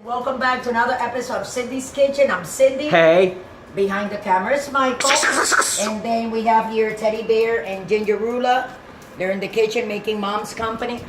Welcome back to another episode of Cindy's Kitchen. I'm Cindy. Hey. Behind the camera is Michael. And then we have here Teddy Bear and Ginger Rula. They're in the kitchen making mom's company.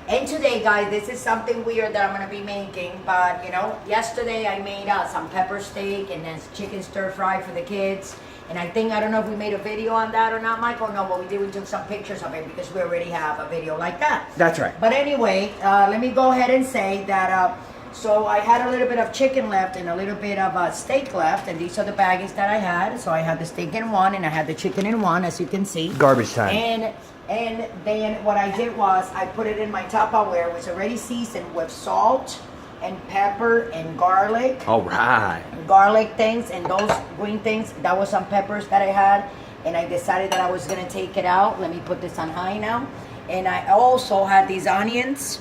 And today, guys, this is something weird that I'm going to be making. But, you know, yesterday I made some pepper steak and then chicken stir fry for the kids. And I don't know if we made a video on that or not, Michael. No, but we did. We took some pictures of it because we already have a video like that. That's right. But anyway, let me go ahead and say that... So I had a little bit of chicken left and a little bit of steak left, and these are the baggies that I had. So I had the steak in one and I had the chicken in one, as you can see. Garbage time. And then what I did was I put it in my Tupperware. It was already seasoned with salt and pepper and garlic. All right. Garlic things and those green things. That was some peppers that I had, and I decided that I was gonna take it out. Let me put this on high now. And I also had these onions.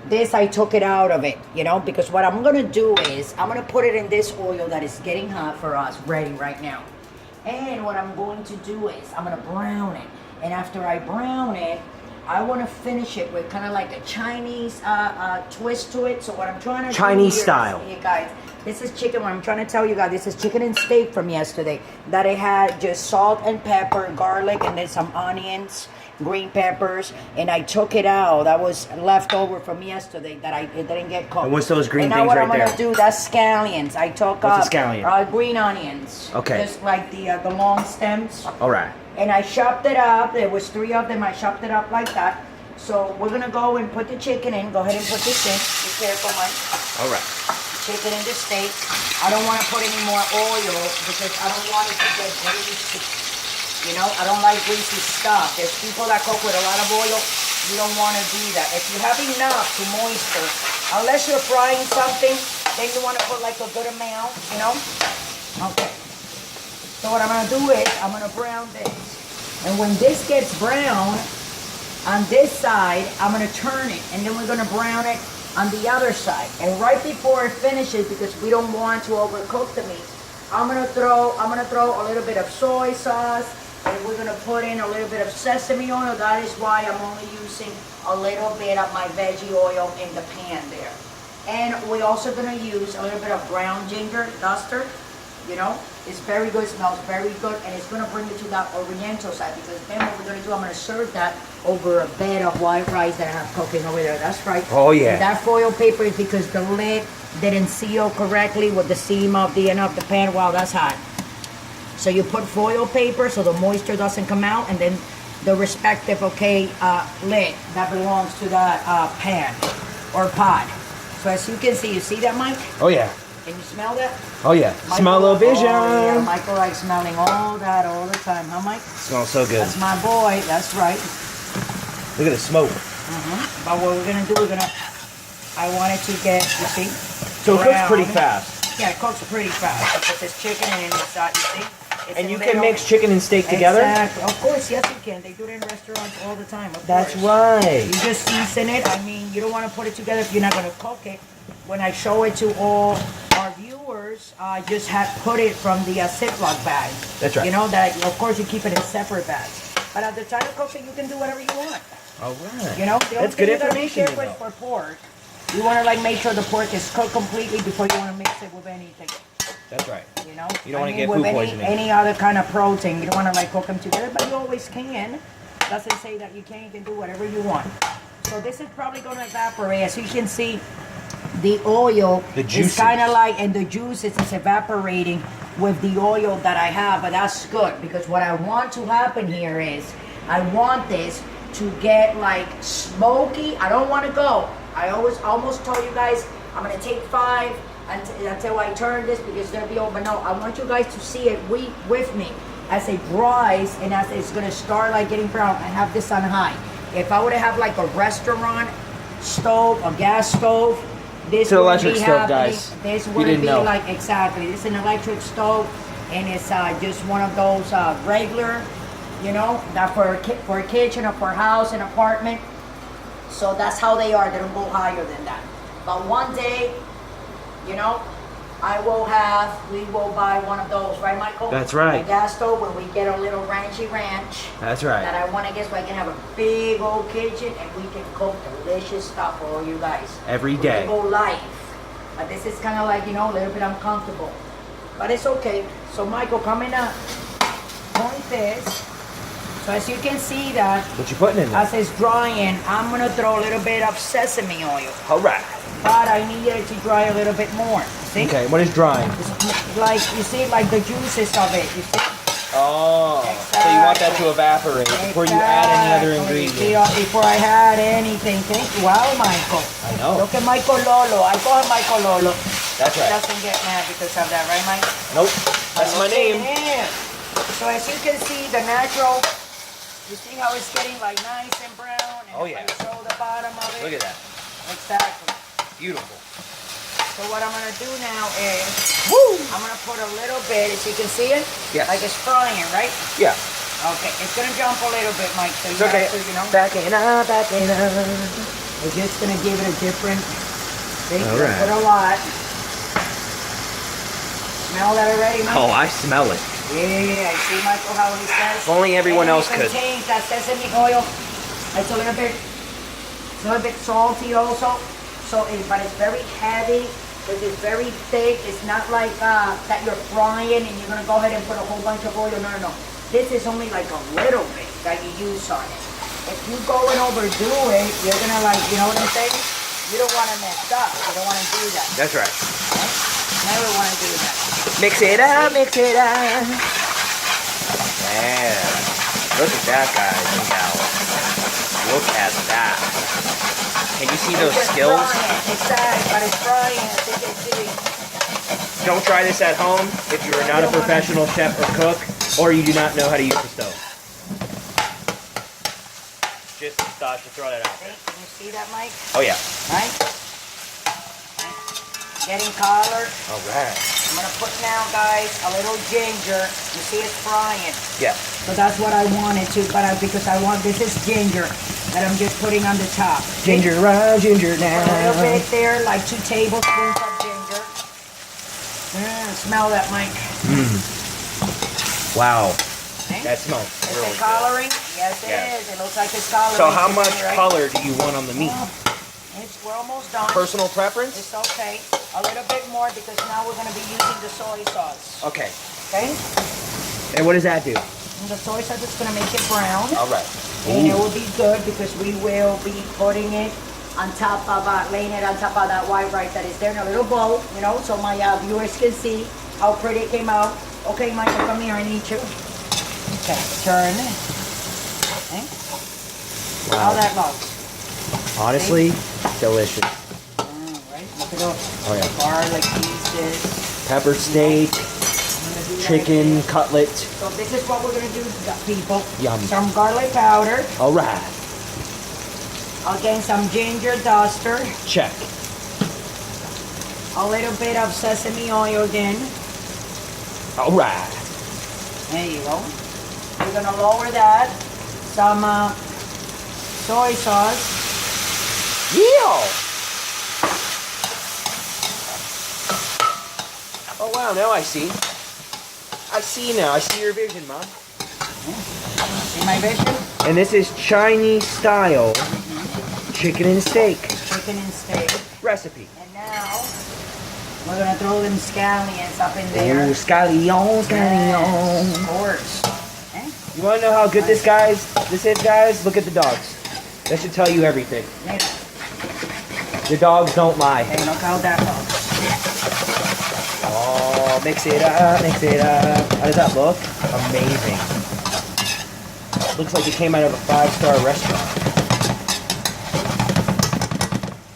This, I took it out of it, you know, because what I'm going to do is I'm going to put it in this oil that is getting hot for us, ready right now. And what I'm going to do is I'm going to brown it. And after I brown it, I want to finish it with kind of like a Chinese twist to it. So what I'm trying to Chinese do here style. Is, hey guys, this is chicken. What I'm trying to tell you guys, this is chicken and steak from yesterday. That I had just salt and pepper, garlic, and then some onions, green peppers, and I took it out. That was left over from yesterday that it didn't get cooked. And what's those green and things now right what I'm there? gonna do, that's scallions. I took What's a scallion? Green onions. Okay. Just like the long stems. All right. And I chopped it up. There was 3 of them. I chopped it up like that. So we're gonna go and put the chicken in. Go ahead and put this in. Be careful, Mike. All right. Chicken and the steak. I don't want to put any more oil because I don't want it to get greasy. You know, I don't like greasy stuff. There's people that cook with a lot of oil. You don't want to do that. If you have enough to moisture, unless you're frying something, then you want to put like a good amount, you know? Okay. So what I'm going to do is, I'm going to brown this. And when this gets brown, on this side, I'm going to turn it. And then we're going to brown it on the other side. And right before it finishes, because we don't want to overcook the meat, I'm going to throw a little bit of soy sauce. And we're going to put in a little bit of sesame oil. That is why I'm only using a little bit of my veggie oil in the pan there. And we're also going to use a little bit of brown ginger duster. You know, it's very good, smells very good, and it's going to bring it to that oriental side, because then what we're going to do, I'm going to serve that over a bed of white rice that I have cooking over there. That's right. Oh, yeah. And that foil paper is because the lid didn't seal correctly with the seam of the end of the pan. Wow, that's hot. So you put foil paper so the moisture doesn't come out, and then the respective, lid that belongs to that pan or pot. So as you can see, you see that, Mike? Oh, yeah. Can you smell that? Oh, yeah. Michael, Smell-o-vision. Oh, yeah. Michael likes smelling all that all the time, huh, Mike? Smells so good. That's my boy. That's right. Look at the smoke. But what we're going to do, I want it to get, you see? So it cooks brown. pretty fast. Yeah, it cooks pretty fast. Because it's chicken and it's, you see? It's And you little- can mix chicken and steak together? Exactly. Of course, yes you can. They do it in restaurants all the time. That's course. right. You just season it. I mean, you don't want to put it together if you're not going to cook it. When I show it to all our viewers, I just put it from the Ziploc bag. That's right. You know, that of course you keep it in separate bags. But at the time of cooking, you can do whatever you want. All right. You know, the only That's good thing you gotta be information to careful know. is for pork. You want to make sure the pork is cooked completely before you want to mix it with anything. That's right. You know, You don't want to get with food poisoning. any other kind of protein, you don't want to cook them together, but you always can. Doesn't say that you can't. You can do whatever you want. So this is probably going to evaporate. As you can see, the oil is kind of like, and the juices is evaporating with the oil that I have, but that's good, because what I want to happen here is I want this to get like smoky. I don't want to go. I almost told you guys I'm going to take 5 until I turn this, because they'll be over. No, I want you guys to see it with me as it dries and as it's going to start like getting brown. I have this on high. If I would have like a restaurant stove, a gas stove, this It's an would electric be stove, happening. guys. This You would didn't be know. like, exactly. This is an electric stove, and it's just one of those regular, you know, that for a kitchen or for a house, an apartment. So that's how they are. They don't go higher than that. But one day, you know, we will buy one of those, right, Michael? That's right. A gas stove when we get a little ranch. That's right. That I want to get, so I can have a big old kitchen and we can cook delicious stuff for all you guys. Every day. Go life. But this is kind of like, you know, a little bit uncomfortable. But it's okay. So Michael, come in point this. So as you can see that, What you putting in there? as it's drying, I'm gonna throw a little bit of sesame oil. All right. But I need it to dry a little bit more. See? Okay, what is drying? It's like, you see, like the juices of it, you see? Oh, so you want that to evaporate before you add any other Exactly. ingredients. Before I add anything. Thank you. Wow, Michael. I know. Look at Michael Lolo. I call him Michael Lolo. That's He right. doesn't get mad because of that, right, Mike? Nope, that's my Look at name. him. So as you can see, the natural, you see how it's getting like nice and brown? And Oh, if yeah. I show the bottom of it. Look at that. Exactly. Beautiful. So what I'm gonna do now is, Woo! I'm gonna put a little bit, as you can see it, Yes. like it's frying, right? Yeah. Okay, it's gonna jump a little bit, Mike. So you It's okay. have to, you know. Backing up, backing up. We're just gonna give it a different thing. All right. Put a lot. Smell that already, Mike? Oh, I smell it. Yeah, see, Michael, how he says. If only everyone And else it could. contains that sesame oil. It's a little bit salty also. So, but it's very heavy. Because it's very thick. It's not like that you're frying and you're gonna go ahead and put a whole bunch of oil. No. This is only like a little bit that you use on it. If you go and overdo it, you're gonna like, you know what I'm saying? You don't want to mess up. You don't want to do that. That's right. Never want to do that. Mix it up, mix it up. Yeah. Look at that, guys and gals. Look at that. Can you see those It's just skills? frying. Exactly, but it's frying. As you can see. Don't try this at home if you are not a professional chef or cook, or you do not know how to use the stove. Just thought to throw that out there. Can you see that, Mike? Oh yeah. Right? Getting colored. All right. I'm gonna put now, guys, a little ginger. You see it's frying. Yeah. So that's what I wanted to, but because I want, this is ginger that I'm just putting on the top. Ginger ginger now. A little bit there, like 2 tablespoons of ginger. Smell that, Mike. Wow. Okay. That smells Is really it good. coloring? Yes, it Yeah. is. It looks like it's coloring. So how to me, much right? color do you want on the meat? We're almost done. Personal preference? It's okay. A little bit more because now we're going to be using the soy sauce. Okay. Okay? And what does that do? And the soy sauce is going to make it brown. All right. And it will be good because we will be putting it on top of, laying it on top of that white rice that is there in a little bowl, you know, so my viewers can see how pretty it came out. Okay, Michael, come here, I need you. Okay, turn. Okay. How Wow. that looks. Honestly, delicious. All right, look at those. Oh yeah. Garlic pieces. Pepper steak, I'm gonna do that chicken again. cutlet. So this is what we're gonna do, people. Yum. Some garlic powder. All right. Again, some ginger duster. Check. A little bit of sesame oil again. All right. There you go. We're gonna lower that. Some soy sauce. Yeah. Oh wow, now I see. I see now. I see your vision, Mom. See my vision? And this is Chinese style chicken and steak Chicken and steak. recipe. And now we're gonna throw them scallions up in there. Ooh, scallions, Yes, scallions. of course. Okay? You want to know how good this is, guys? Look at the dogs. That should tell you everything. Yeah. The dogs don't lie. Hey, look how that looks. Oh, mix it up, mix it up. How does that look? Amazing. Looks like it came out of a 5-star restaurant.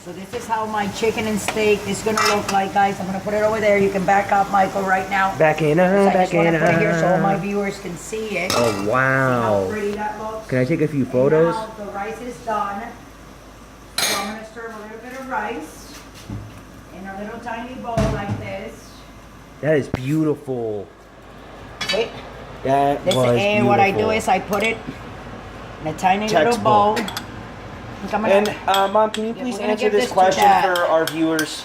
So this is how my chicken and steak is gonna look like, guys. I'm gonna put it over there. You can back up, Michael, right now. Backing I up, just want backing to put it here so all my up. viewers can see it. Oh, How wow. pretty that looks. Can I take a few And photos? now the rice is done. So I'm gonna serve a little bit of rice in a little tiny bowl like this. That is beautiful. Okay. That This, was and beautiful. what I do is I put it in a tiny little Textbook. bowl. I'm gonna- And Mom, can you Yeah, please we're gonna answer give this this to question Dad. for our viewers?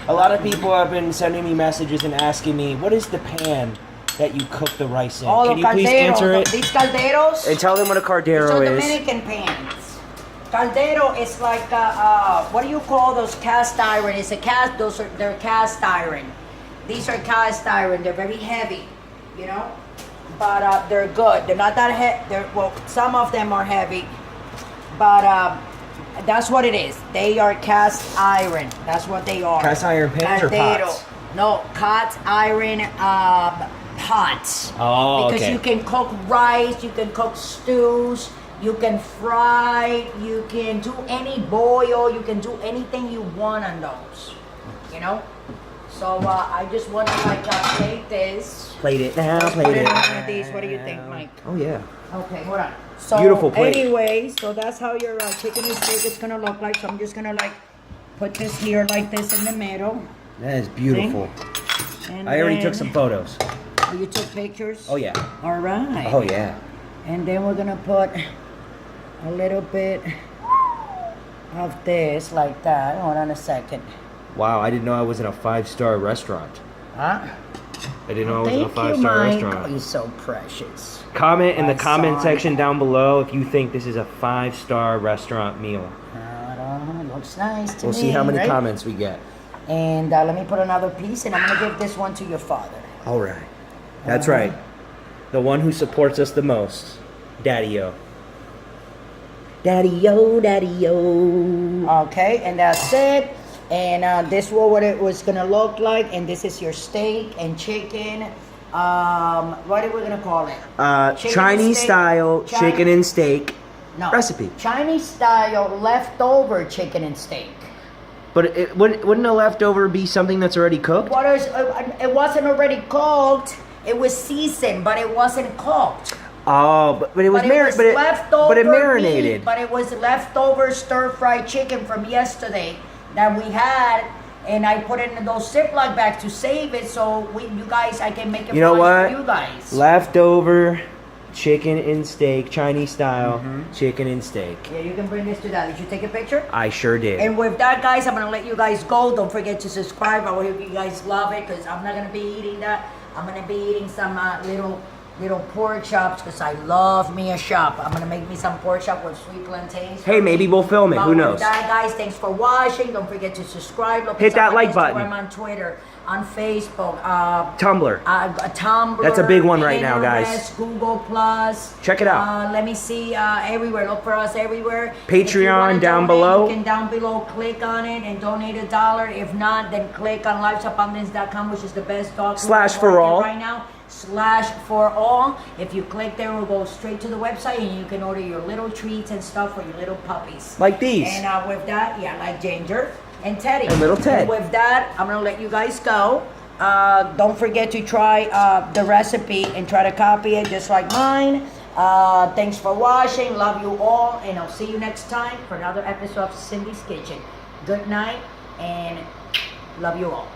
A lot of people have been sending me messages and asking me, what is the pan that you cook the rice in? Oh, Can the you please calderos. answer it? These calderos, And tell them what a these cardero are is. Dominican pans. Caldero is like what do you call those cast iron? It's a cast. They're cast iron. These are cast iron. They're very heavy, you know, but they're good. They're not that heavy. Well, some of them are heavy, but that's what it is. They are cast iron. That's what they are. Cast iron pans or pots? No, cast iron pots. Oh, because okay. you can cook rice, you can cook stews, you can fry, you can do any boil, you can do anything you want on those. You know. So I just want to like plate this. Plate it now. Let's Plate put it. in one of these. What do you think, Mike? Oh yeah. Okay, hold on. So Beautiful plate. anyway, so that's how your chicken and steak is gonna look like. So I'm just gonna like put this here like this in the middle. That is beautiful. And I already then- took some photos. Oh, you took pictures? Oh yeah. All right. Oh yeah. And then we're gonna put a little bit of this like that. Hold on a second. Wow, I didn't know I was in a 5-star restaurant. Huh? I didn't know I was in a Thank you, 5-star Mike. restaurant. Oh, you're so precious. Comment in the My comment son. section down below if you think this is a 5-star restaurant meal. Looks nice to me. We'll see how many right? comments we get. And let me put another piece, and I'm gonna give this one to your father. All right. That's right. The one who supports us the most. Daddy-o. Daddy-o, daddy-o. Okay, and that's it. And this is what it was gonna look like. And this is your steak and chicken. What are we gonna call it? Chicken Chinese and steak? style chicken and steak No. recipe. Chinese style leftover chicken and steak. But wouldn't a leftover be something that's already cooked? What is? It wasn't already cooked. It was seasoned, but it wasn't cooked. Oh, but it was leftover but it marinated. meat, but it was leftover stir-fried chicken from yesterday that we had, and I put it in those Ziploc bags to save it, so you guys, I can make it You know fresh what? for you guys. Leftover chicken and steak, Chinese style chicken and steak. Yeah, you can bring this to that. Did you take a picture? I sure did. And with that, guys, I'm gonna let you guys go. Don't forget to subscribe. I hope you guys love it, because I'm not gonna be eating that. I'm gonna be eating some little pork chops, because I love me a chop. I'm gonna make me some pork chop with sweet plantains. Hey, maybe we'll film it. But Who with knows? that, guys, thanks for watching. Don't forget to subscribe. Look Hit us up that on like Instagram, button. on Twitter, on Facebook, Tumblr. Tumblr. That's a big one right now, guys. Pinterest, Google Plus. Check it out. Let me see everywhere. Look for us everywhere. Patreon If you wanna down donate, below. You can down below click on it and donate $1. If not, then click on lifesabundance.com, which is the best dog food Slash on the for market all. right now. Slash for all. If you click there, it will go straight to the website, and you can order your little treats and stuff for your little puppies. Like these. And with that, yeah, like Ginger and Teddy. And little Ted. And with that, I'm gonna let you guys go. Don't forget to try the recipe and try to copy it just like mine. Thanks for watching. Love you all, and I'll see you next time for another episode of Cindy's Kitchen. Good night, and love you all.